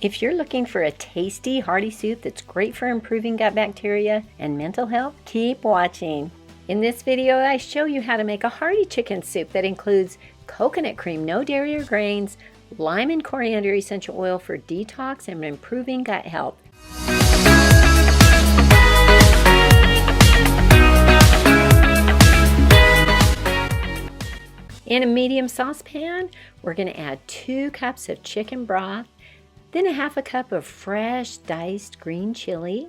If you're looking for a tasty, hearty soup that's great for improving gut bacteria and mental health, keep watching. In this video, I show you how to make a hearty chicken soup that includes coconut cream, no dairy or grains, lime and coriander essential oil for detox and improving gut health. In a medium saucepan, we're going to add 2 cups of chicken broth, then a half a cup of fresh diced green chili,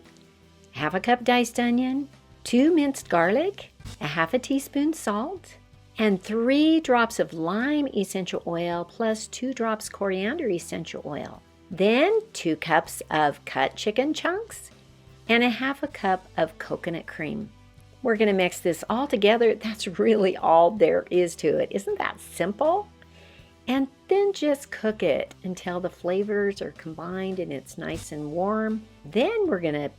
half a cup diced onion, 2 minced garlic, a half a teaspoon salt, and 3 drops of lime essential oil plus 2 drops coriander essential oil. Then 2 cups of cut chicken chunks and a half a cup of coconut cream. We're going to mix this all together. That's really all there is to it. Isn't that simple? And then just cook it until the flavors are combined and it's nice and warm. Then we're going to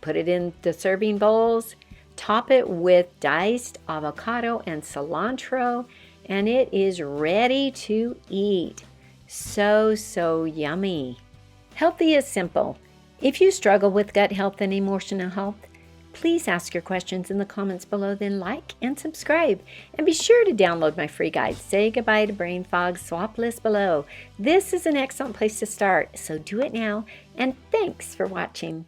put it in the serving bowls, top it with diced avocado and cilantro, and it is ready to eat. So yummy. Healthy is simple. If you struggle with gut health and emotional health, please ask your questions in the comments below, then like and subscribe. And be sure to download my free guide, Say Goodbye to Brain Fog, swap list below. This is an excellent place to start, so do it now, and thanks for watching.